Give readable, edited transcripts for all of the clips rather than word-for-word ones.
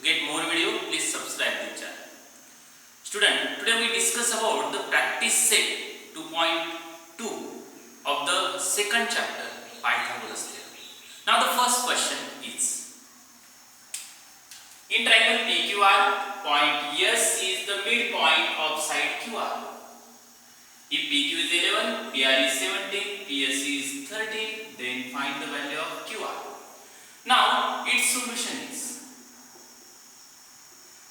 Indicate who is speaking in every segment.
Speaker 1: To get more video, please subscribe the channel. Student, today we discuss about the practice set 2.2 of the second chapter Pythagoras theorem. Now the first question is, in triangle PQR, point S is the midpoint of side QR. If PQ is 11, PR is 17, PS is 30, then find the value of QR. Now its solution is,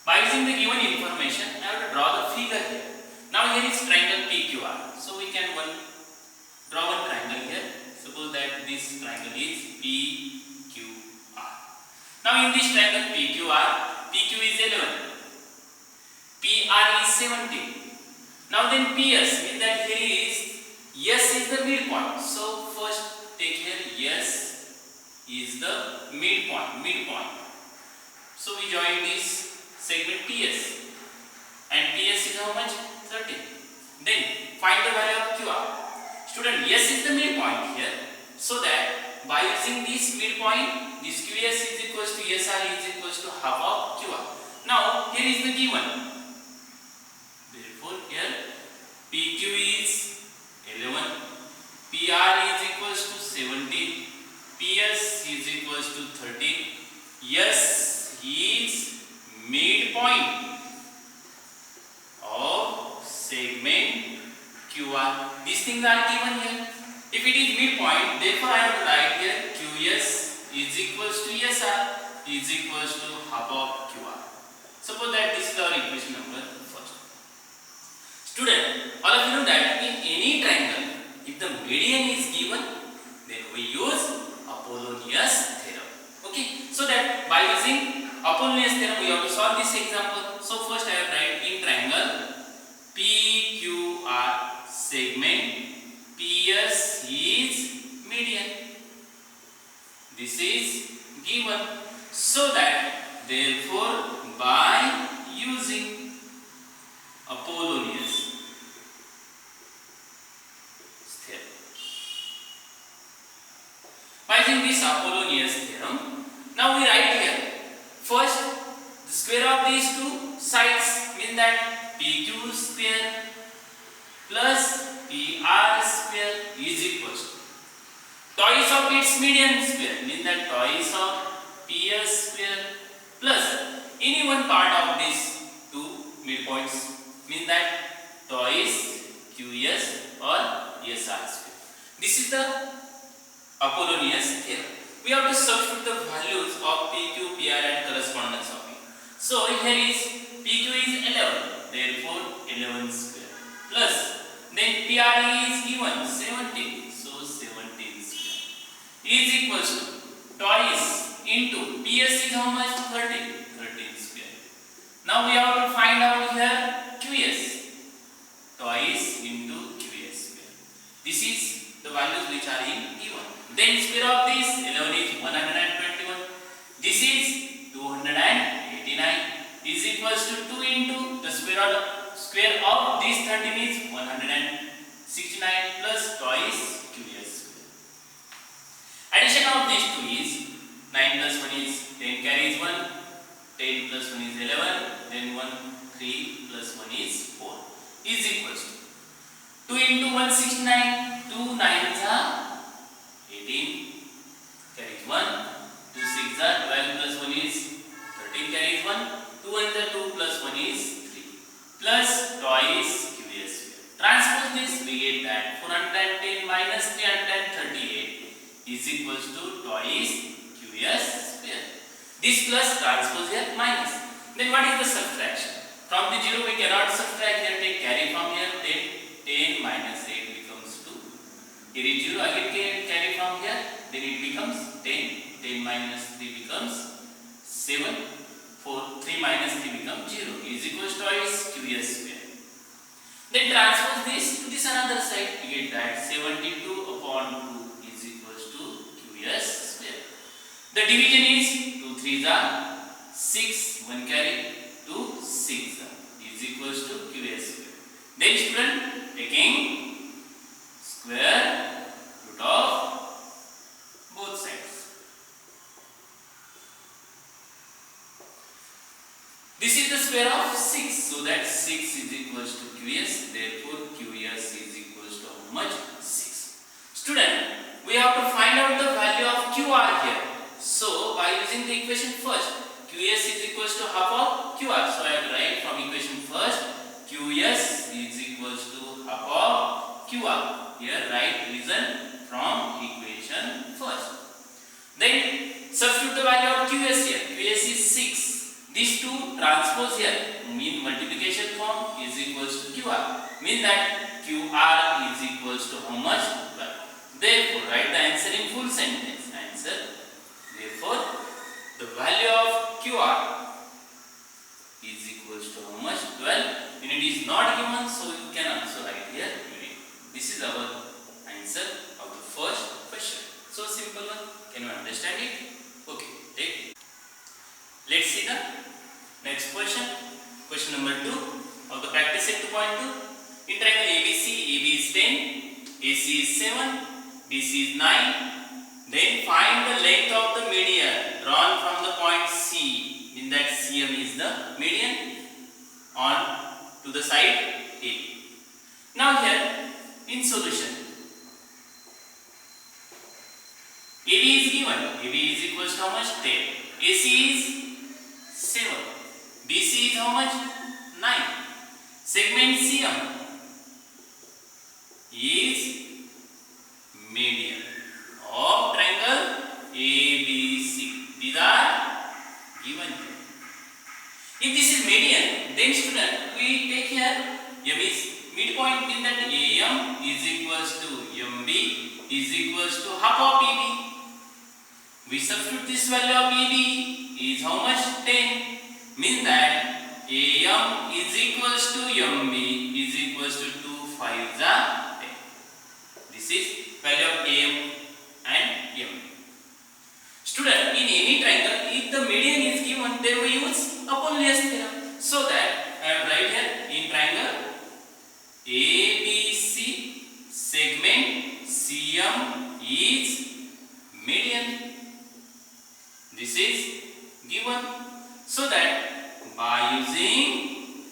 Speaker 1: by using the given information, I have to draw the figure here. Now here is triangle PQR. So we can draw one triangle here. Suppose that this triangle is PQR. Now in this triangle PQR, PQ is 11, PR is 17. Now then PS means that here is S is the midpoint. So first take here S is the midpoint. So we join this segment TS and PS is how much? 30. Then find the value of QR. Student, S is the midpoint here. So that by using this midpoint, this QS is equals to SR is equals to half of QR. Now here is the given. Therefore here PQ is 11, PR is equals to 17, PS is equals to 30, S is midpoint of segment QR. These things are given here. If it is midpoint, therefore I have to write here QS is equals to SR is equals to half of QR. Suppose that this is our equation number first. Student, all of you know that in any triangle, if the median is given, then we use Apollonius theorem. Okay, so that by using Apollonius theorem, we have to solve this example. So first I have write in triangle PQR segment PS is median. This is given. So that therefore by using Apollonius theorem, by using this Apollonius theorem, now we write here first the square of these two sides means that PQ square plus PR square is equals to twice of its median square means that twice of PS square plus any one part of these two midpoints means that twice QS or SR square. This is the Apollonius theorem. We have to substitute the values of PQ, PR and correspondence of it. So here is PQ is 11, therefore 11 square plus then PR is given 17, so 17 square is equals to twice into PS is how much? 13 square. Now we have to find out here QS, twice into QS square. This is the values which are in given. Then square of this 11 is 121. This is 289 is equals to 2 into the square of this 13 is 169 plus twice QS square. Addition of these two is 9 plus 1 is 10 carries 1, 10 plus 1 is 11, then 1, 3 plus 1 is 4 is equals to 2 into 169, 2 9s are 18 carries 1, 2 6 are 12 plus 1 is 13 carries 1, 2 1 are 2 plus 1 is 3 plus twice QS square. Transpose this, we get that 410 minus 338 is equals to twice QS square. This plus transpose here minus. Then what is the subtraction? From the 0 we cannot subtract, here take carry from here, then 10 minus 8 becomes 2. Here is 0, again carry from here, then it becomes 10, 10 minus 3 becomes 7, 3 minus 3 becomes 0 is equals to twice QS square. Then transpose this to this another side, we get that 72 upon 2 is equals to QS square. The division is 2 3s are 6, 1 carry, 2 6 is equals to QS square. Then student, taking square root of both sides. This is the square of 6. So that 6 is equals to QS. Therefore, QS is equals to how much? 6. Student, we have to find out the value of QR here. So, by using the equation first, QS is equals to half of QR. So, I will write from equation first, QS is equals to half of QR. Here, write reason from equation first. Then, substitute the value of QS here. QS is 6. These two transpose here mean multiplication form is equals to QR. Mean that QR is equals to how much? 12. Therefore, write the answer in full sentence. Answer. Therefore, the value of QR is equals to how much? 12. And it is not given, so you can also write here. This is our answer of the first question. So simple one. Can you understand it? Okay. Take it. Let's see the next question. Question number 2 of the practice set 2.2. In triangle ABC, AB is 10, AC is 7, BC is 9. Then find the length of the median drawn from the point C. In that CM is the median on to the side A. Now here in solution, AB is given. AB is equals to how much? 10. AC is 7. BC is how much? 9. Segment CM is median of triangle ABC. These are given here. If this is median, then student, we take here M is midpoint, in that AM is equals to MB is equals to half of EB. We substitute this value of EB is how much? 10. Means that AM is equals to MB is equals to 2 5 10. This is value of AM and MB. Student, in any triangle, if the median is given, then we use Apollonius theorem. So that I will write here in triangle ABC, segment CM is median. This is given. So that by using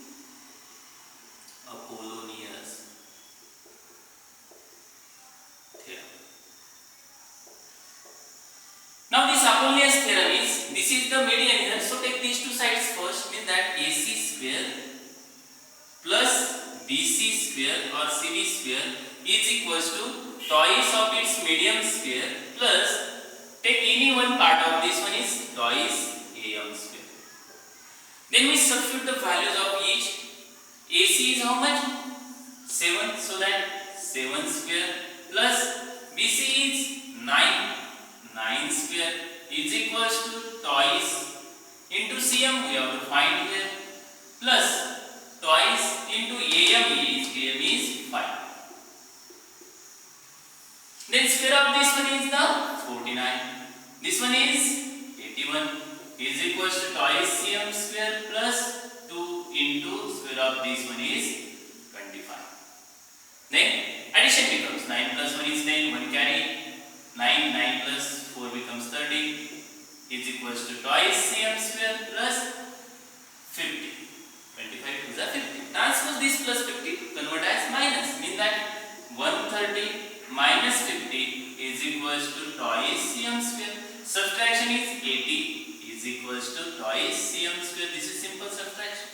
Speaker 1: Apollonius theorem. Now this Apollonius theorem is, this is the median here. So take these two sides first. Means that AC square plus BC square or CB square is equals to twice of its median square plus take any one part of this one is twice AM square. Then we substitute the values of each. AC is how much? 7. So that 7 square plus BC is 9. 9 square is equals to twice into CM we have to find here plus twice into AM is 5. Then square of this one is the 49. This one is 81 is equals to twice CM square plus 2 into square of this one is 25. Then addition becomes 9 plus 1 is 10, 1 carry, 9 plus 4 becomes 30 is equals to twice CM square plus 50. 25 is a 50. Transpose this plus 50, convert as minus. Means that 130 minus 50 is equals to twice CM square. Subtraction is 80 is equals to twice CM square. This is simple subtraction.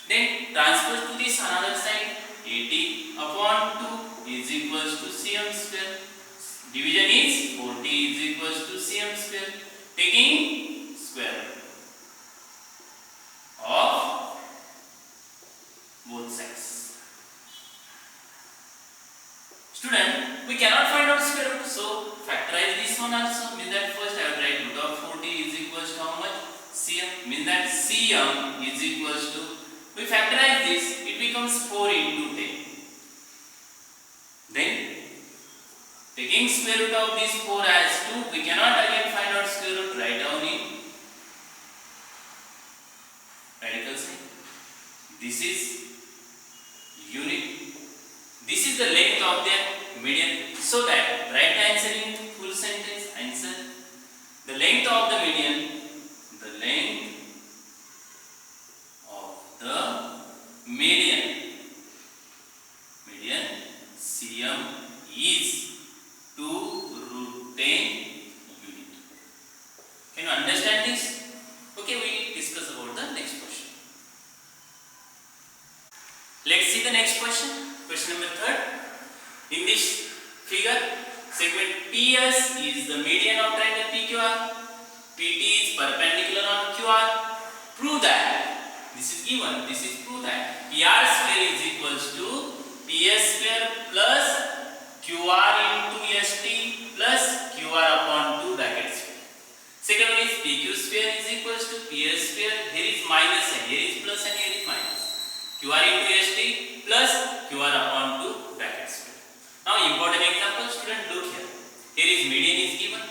Speaker 1: Then transpose to this another side. 80 upon 2 is equals to CM square. Division is 40 is equals to CM square. Taking square of both sides. Student, we cannot find out square root, so factorize this one also. Means that first I will write root of 40 is equals to how much? CM. Means that CM is equals to, we factorize this, it becomes 4 into 10. Then taking square root of this 4 as 2, we cannot again find out square root. Write down in radical sign. This is unit. This is the length of the median. So that write the answer in full sentence. Answer. The length of the median. The length median CM is 2 root 10 unit. Can you understand this? Okay, we discuss about the next question. Let's see the next question. Question number 3. In this figure, segment PS is the median of triangle PQR. PT is perpendicular on QR. Prove that. This is given. This is prove that PR square is equals to PS square plus QR into ST plus QR upon 2 bracket square. Second one is PQ square is equals to PS square. Here is minus and here is plus and here is minus. QR into ST plus QR upon 2 bracket square. Now important example, student, look here. Here is median is given.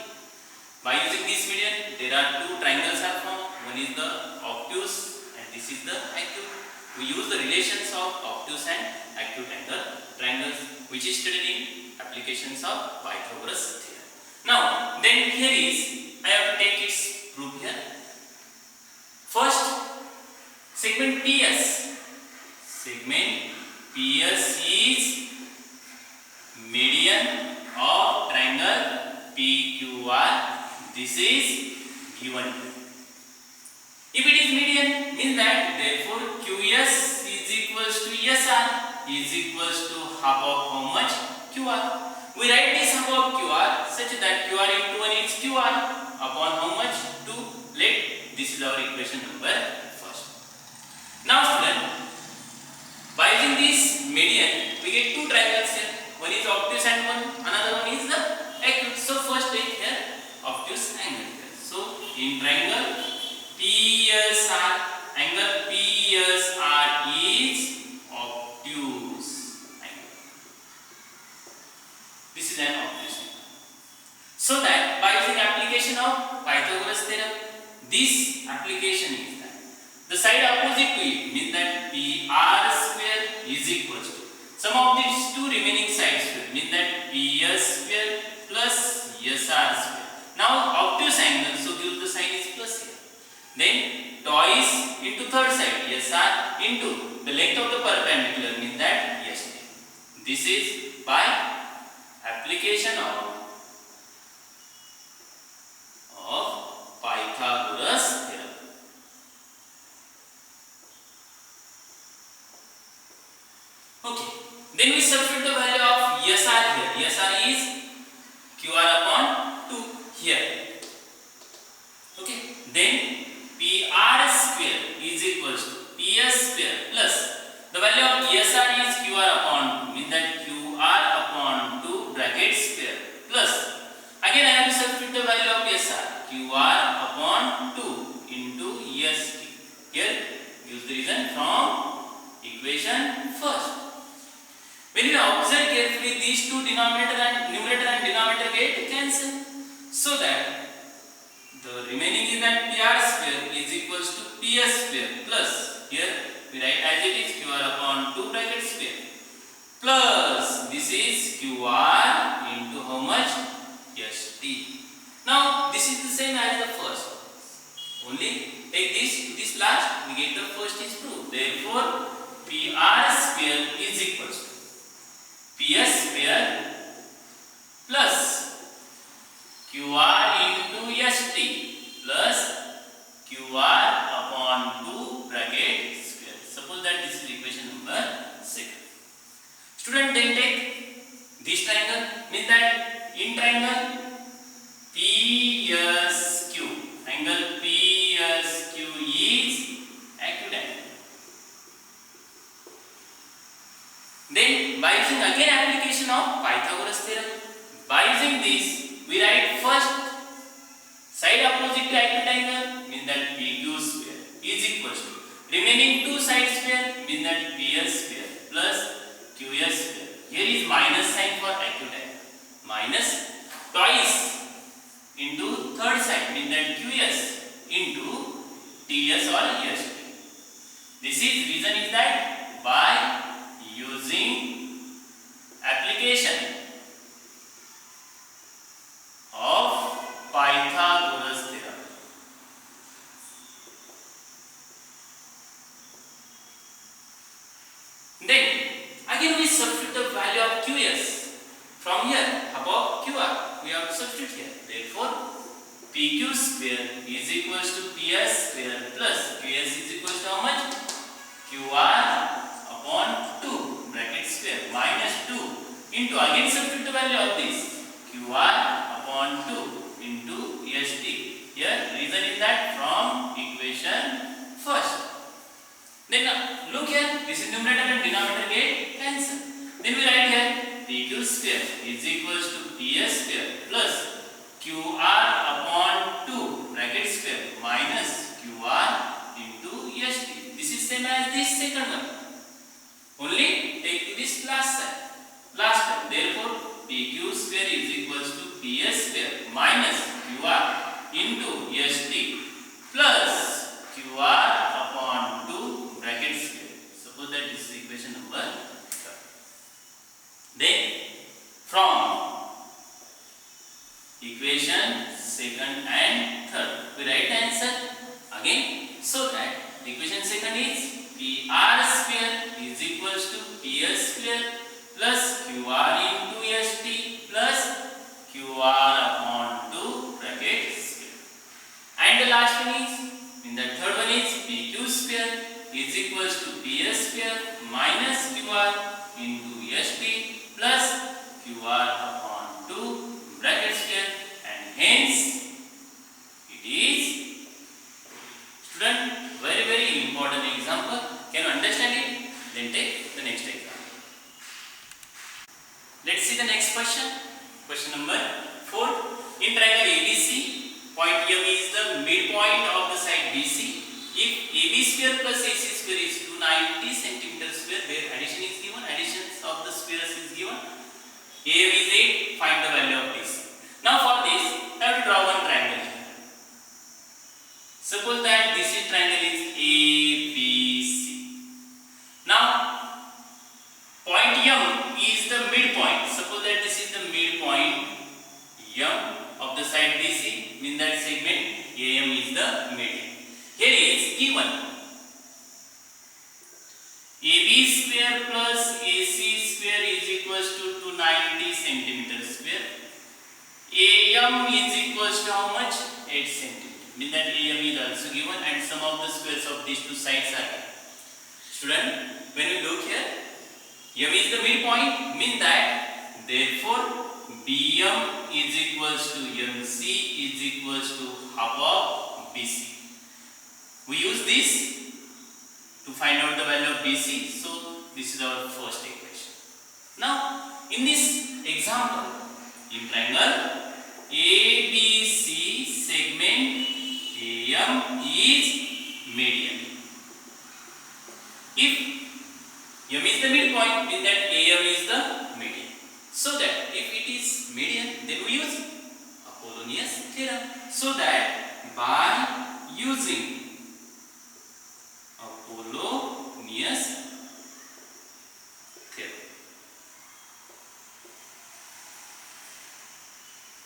Speaker 1: By using this median, there are two triangles are formed. One is the obtuse and this is the acute. We use the relations of obtuse and acute angle triangles, which is studied in applications of Pythagoras theorem. Now, then here is, I have to take its proof here. First, segment PS. Segment PS is median of triangle PQR. This is given. If it is median, means that therefore QS is equals to SR is equals to half of how much? QR. We write this half of QR such that QR into 1 is QR upon how much? 2. Let this is our equation number first. Now student, by using this median, we get two triangles here. One is obtuse and another one is the acute. So first take here obtuse angle here. So in triangle PSR, angle PSR is obtuse angle. This is an obtuse angle. So that by using application of Pythagoras theorem, this application is that the side opposite to it means that PR square is equals to sum of these two remaining sides square means that PS square plus SR square. Now obtuse angle, so give the sign is plus here. Then twice into third side SR into the length of the perpendicular means that ST. This is by application of Pythagoras theorem. Okay. Then we substitute the value of SR here. SR is QR upon 2 here. Okay. Then PR square is equals to PS square plus the value of SR is QR upon 2 means that QR upon 2 bracket square plus again I have to substitute the value of SR QR upon 2 into ST. Here use the reason from equation first. When you observe carefully, these two numerator and denominator get cancelled, so that the remaining is that PR square is equals to PS square plus here we write as it is QR upon 2 bracket square plus this is QR into how much? ST. Now this is the same as the first. Only take this to this last, we get the first is proved. Therefore, PR square is equals to PS square plus QR into ST plus QR upon 2 bracket square. Suppose that this is equation number 2. Student, then take this triangle means that in triangle PSQ, angle PSQ is acute angle. Then by using again application of Pythagoras theorem, by using this we write first side opposite to acute angle means that PQ square is equals to remaining two side square means that PS square plus QS square. Here is minus sign for acute angle. Minus twice into third side means that QS into TS or EST. This is reason is that by using application of Pythagoras theorem. QS. From here, above QR, we have to substitute here. Therefore, PQ square is equals to PS square plus QS is equals to how much? QR upon 2 bracket square minus 2 into, again substitute the value of this, QR upon 2 into ST. Here reason is that from equation first. Then look here, this is numerator and denominator get cancel. Then we write here PQ square is equals to PS square plus QR upon 2 bracket square minus QR into ST. This is same as this second one. Only take to this last side. Last term. Therefore, PQ square is equals to PS square minus QR into ST plus QR upon 2 bracket square. Suppose that this is equation number 3. Then, from equation second and third, we write the answer again, so that equation second is PR square is equals to PS square plus QR into ST plus QR upon 2 bracket square. And the last one is, in the third one is PQ square is equals to PS square minus QR into ST plus QR upon 2 bracket square, and hence it is, student, very important example. Can you understand it? Then take the next example. Let's see the next question. Question number 4. In triangle ABC, point M is the midpoint of the side BC. If AB square plus AC square is 290 centimeter square, where addition is given, additions of the squares is given. AM is 8, find the value of BC. Now for this, I have to draw one triangle here. Suppose that this is triangle is ABC. Now, point M is the midpoint. Suppose that this is the midpoint M of the side BC, means that segment AM is the median. Here is given AB square plus AC square is equals to 290 centimeter square. AM is equals to how much? 8 centimeter. Means that AM is also given, and sum of the squares of these two sides are given. Student, when we look here, M is the midpoint, means that therefore BM is equals to MC is equals to half of BC. We use this to find out the value of BC. So this is our first equation. Now in this example, in triangle ABC, segment AM is median. If M is the midpoint, means that AM is the median. So that if it is median, then we use Apollonius theorem. So that by using Apollonius theorem,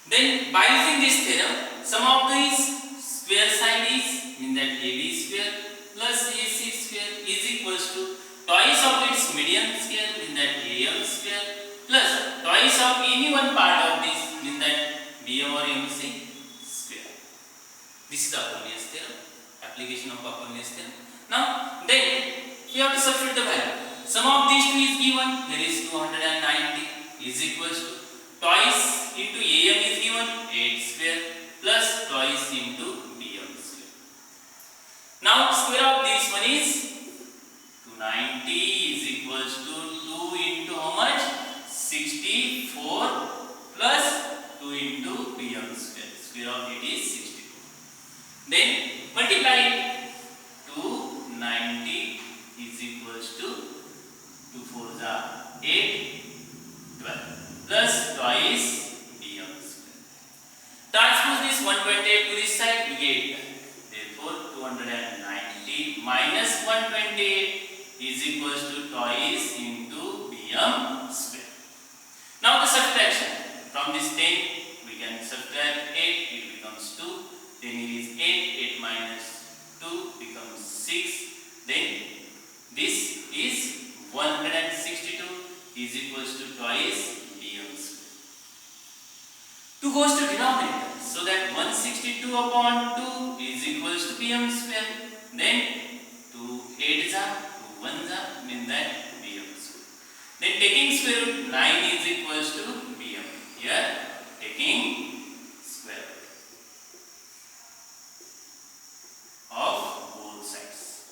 Speaker 1: then by using this theorem, sum of these square side is, means that AB square plus AC square is equals to twice of its median square, means that AM square plus twice of any one part of this, means that BM or MC square. This is the Apollonius theorem, application of Apollonius theorem. Now then we have to substitute the value. Sum of these two is given. Here is 290 is equals to twice into AM is given 8 square plus twice into BM square. Now square of this one is 290 is equals to 2 into how much? 64 plus 2 into BM square. Square of it is 64. Then multiply it. 290 is equals to 2 4s are 8, 12 plus twice BM square. Transpose this 128 to this side, we get therefore 290 minus 128 is equals to twice into BM square. Now the subtraction, from this 10 we can subtract 8, it becomes 2, then it is 8 minus 2 becomes 6, then this is 162 is equals to twice goes to denominator. So that 162 upon 2 is equals to bm square. Then 2 8s are 2 1s are mean that bm square. Then taking square root 9 is equals to bm. Here taking square root of both sides.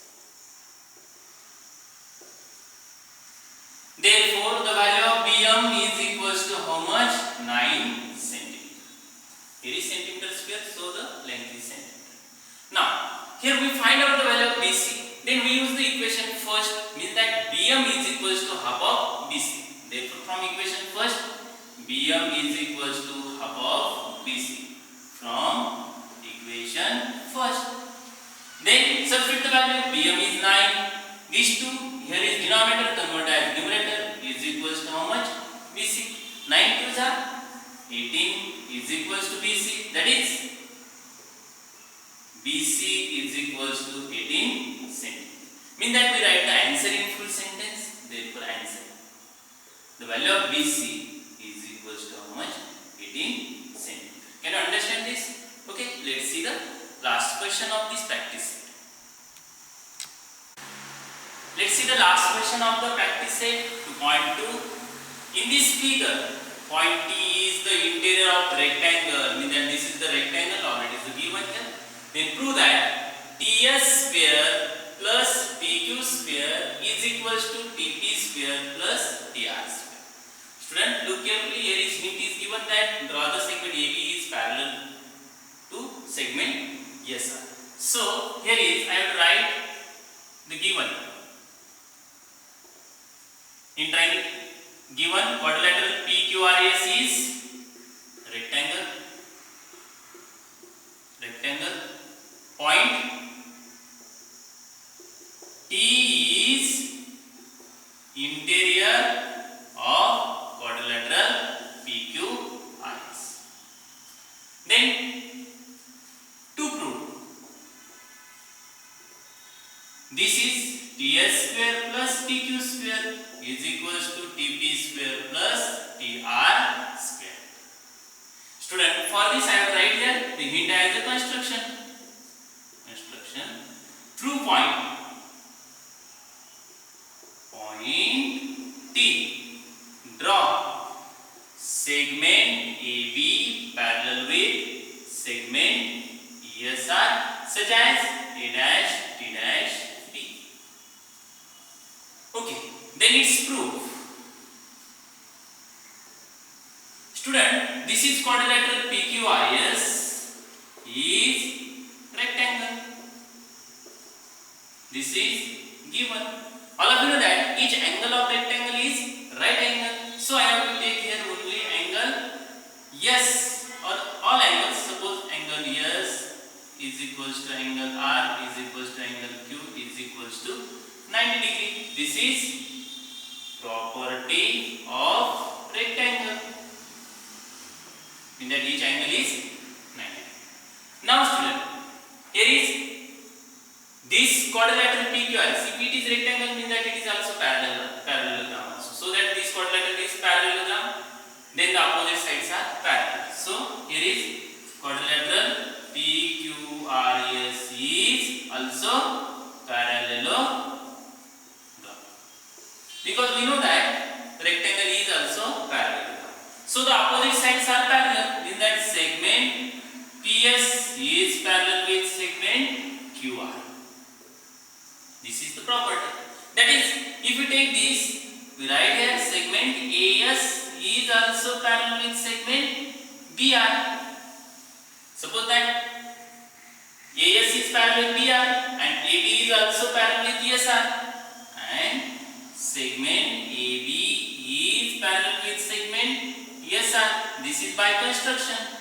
Speaker 1: Therefore, the value of bm is equals to how much? 9 centimeter. Here is centimeter square, so the length is centimeter. Now, here we find out the value of BC. Then we use the equation first, means that bm is equals to half of BC. Therefore, from equation first, bm is equals to half of BC. From equation first. Then substitute the value. bm is 9. These two, here is denominator, convert as numerator, is equals to how much? BC. 9 2s are 18 is equals to BC. That is BC is equals to 18 centimeter. Mean that we write the answer in full sentence. Therefore, answer. The value of BC is equals to how much? 18 centimeter. Can you understand this? Okay, let's see the last question of this practice set. Let's see the last question of the practice set. To point 2. In this figure, point T is the interior of the rectangle. Mean that this is the rectangle or it is the given here. Then prove that TS square plus TQ square is equals to TP square plus TR square. Student, look carefully. Here is hint is given that draw the segment AB is parallel to segment SR. So here is I have to write the given. In triangle given quadrilateral PQRS is rectangle. Point T is interior of quadrilateral PQRS. Then to prove this is TS square plus TQ square is equals to TP square plus TR square. Student, for this I have write here the hint as a construction. Through point T, draw segment AB parallel with segment ESR such as A dash, T dash, D. Okay, then its proof. Student, this is quadrilateral PQRS is rectangle. This is given. All of you know that each angle of rectangle is right angle. So I have to take here only angle S or all angles. Suppose angle S is equals to angle R is equals to angle Q is equals to 90 degree. This is property of rectangle. In that each angle is 90. Now student, here is this quadrilateral PQRS. If it is rectangle, means that it is also parallelogram. So that this quadrilateral is parallelogram, then the opposite sides are parallel. So here is quadrilateral PQRS is also parallelogram. Because we know that rectangle is also parallelogram. So the opposite sides are parallel. In that segment PS is parallel with segment QR. This is the property. That is, if you take this, we write here segment AS is also parallel with segment BR. Suppose that AS is parallel with BR and AB is also parallel with ESR, and segment AB is parallel with segment ESR. This is by construction.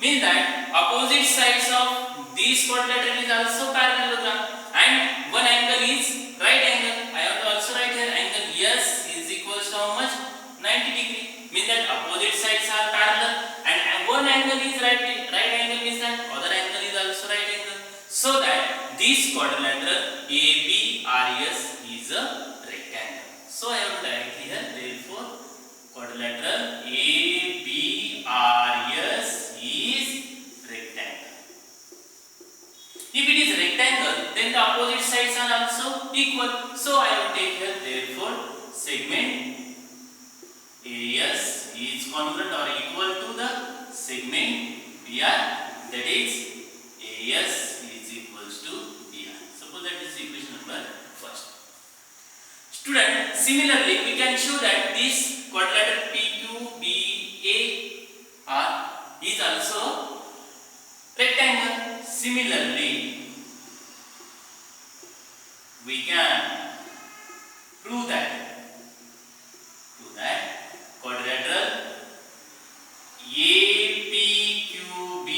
Speaker 1: Means that opposite sides of this quadrilateral is also parallelogram and one angle is right angle. I have to also write here angle S is equals to how much? 90 degree. Means that opposite sides are parallel and one angle is right angle means that other angle is also right angle. So that this quadrilateral ABRS is a rectangle. So I have to write here therefore quadrilateral ABRS is rectangle. If it is rectangle, then the opposite sides are also equal. So I will take here, therefore segment AS is congruent or equal to the segment BR, that is AS is equals to BR. Suppose that is equation number first. Student, similarly we can show that this quadrilateral PQBAR is also rectangle. Similarly, we can prove that quadrilateral APQB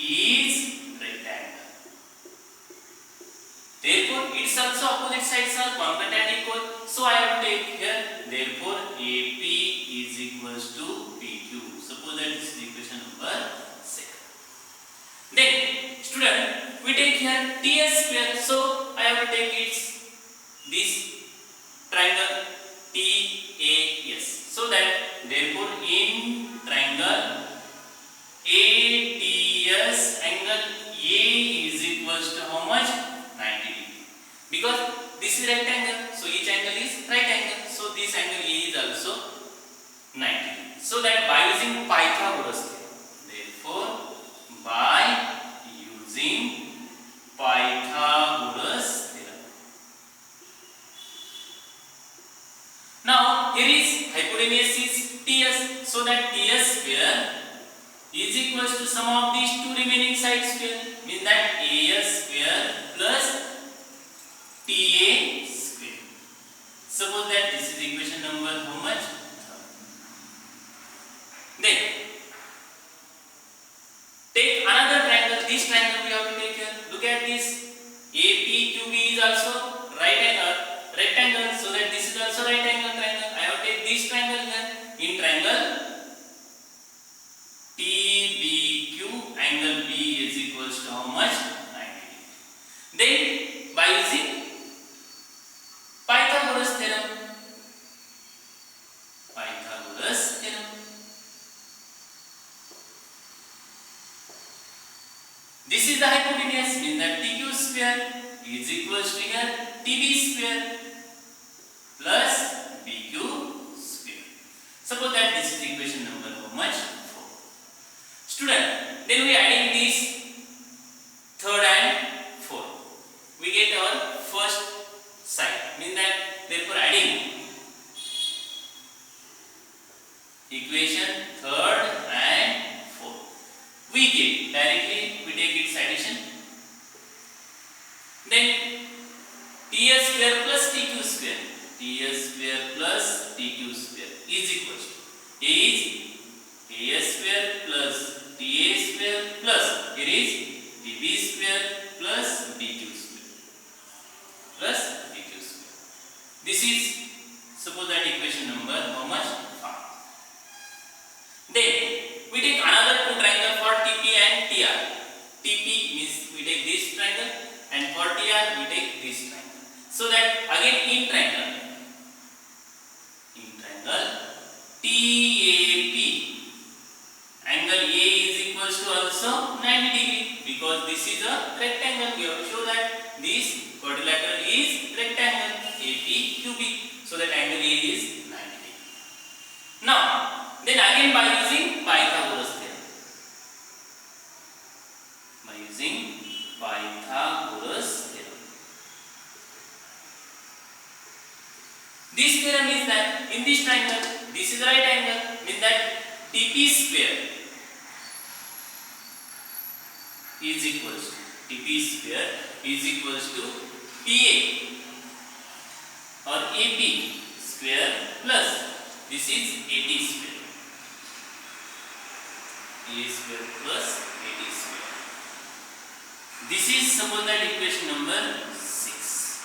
Speaker 1: is rectangle. Therefore, its also opposite sides are congruent and equal. So I will take here, therefore AP is equals to PQ. Suppose that is the equation number 6. Then, student, we take here TS square. So I have to take this triangle TAS. So that therefore in triangle ATS angle A is equals to how much? 90 degree. Because this is rectangle, so each angle is right angle. So this angle A is also 90 degree. So that by using Pythagoras theorem, therefore by using Pythagoras theorem. Now here is hypotenuse is TS, so that TS square is equals to sum of these two remaining sides square, means that AS square plus TA square. Suppose that this is equation number how much? Then take another triangle. This triangle we have to take here. Look at this. APQB is also rectangle, so that this is also right angle triangle. I have to take this triangle here. In triangle TBQ, angle B is equals to how much? 90 degree. Then by using Pythagoras theorem, this is the hypotenuse, means that TQ square is equals to here TB square plus BQ square. Suppose that this is equation number how much? 4. Student, then we adding this third and fourth. We get our first side, means that therefore adding equation third and fourth, we get directly, we take its addition. Then TS square plus TQ square, TS square plus TQ square is equals to A is AS square plus TA square plus here is DB square plus DQ square plus DQ square. This is, suppose that equation number how much? 5. Then we take another two triangle for TP and TR. TP means we take this triangle, and for TR we take this triangle. So that again in triangle TAP, angle A is equals to also 90 degree, because this is a rectangle. We have to show that this quadrilateral is rectangle APQB, so that angle A is 90 degree. Now then again by using Pythagoras theorem, this theorem is that in this triangle, this is right angle, means that TP square is equals to PA or AP square plus this is AT square. A square plus AT square. This is suppose that equation number 6.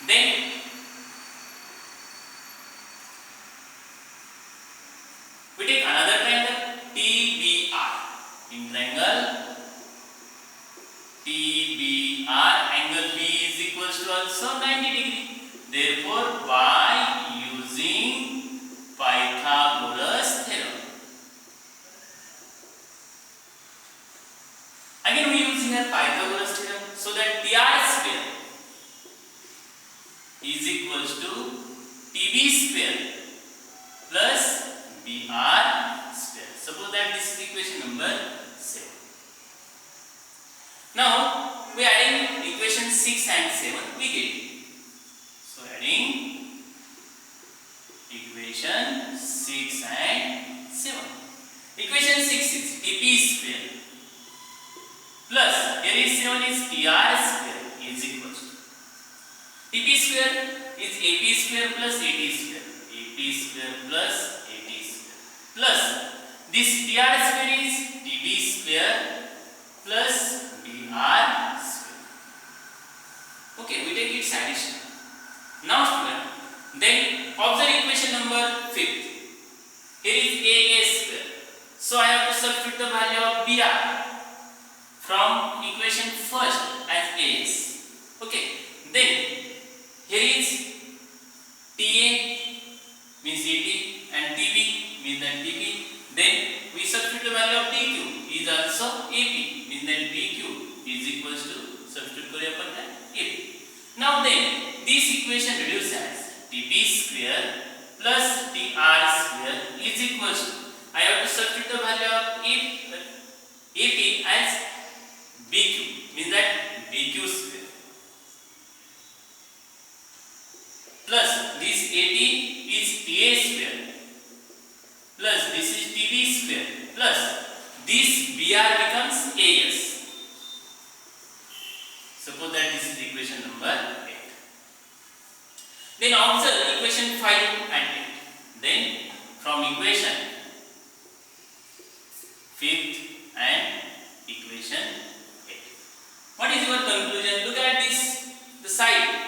Speaker 1: Then we take another triangle TBR. In triangle TBR, angle B is equals to also 90 degree. Therefore, by using Pythagoras equals to TB square plus BR square. Suppose that this is equation number 7. Now we are adding equation 6 and 7, we get it. So adding equation 6 and 7. Equation 6 is TP square plus here is 7 is TR square is equals to TP square is AP square plus AT square. AP square plus AT square plus this TR square is TB square plus BR square. Okay, we take its addition. Now student, then observe equation number 5th. Here is AA square. So I have to substitute the value of BR from equation first as AS. Okay, then here is TA means AT and TB means that TB. Then we substitute the value of DQ is also AP means that DQ is equals to substitute kare apan AP. Now then this equation reduces as TB square plus TR square is equals to, I have to substitute the value of AP as BQ means that BQ square plus this AT is TA square plus this is TB square plus this BR becomes AS. Suppose that this is equation number 8. Then observe equation 5 and 8. Then from equation 5th and equation 8. What is your conclusion? Look at this, the side,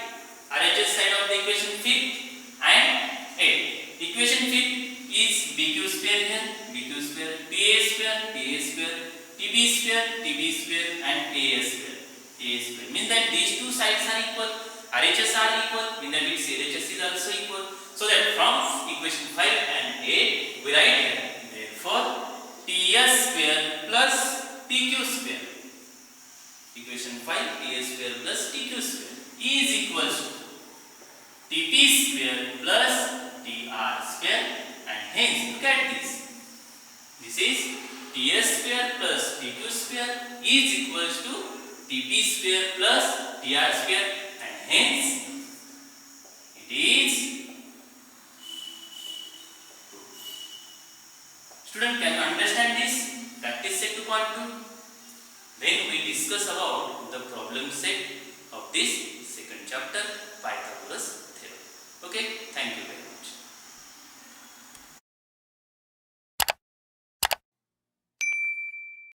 Speaker 1: RHS side of the equation 5th and 8. Equation 5th is BQ square here, BQ square, TA square, TA square, TB square, TB square and AS square, AS square. Means that these two sides are equal, RHS are equal, means that its LHS is also equal. So that from equation 5 and 8 we write here, therefore TS square plus TQ square. Equation 5 TS square plus TQ square is equals to TP square plus TR square, and hence look at this. This is TS square plus TQ square is equals to TP square plus TR square, and hence it is 2. Student, can you understand this? Practice set 2.2. Then we discuss about the problem set of this second chapter, Python.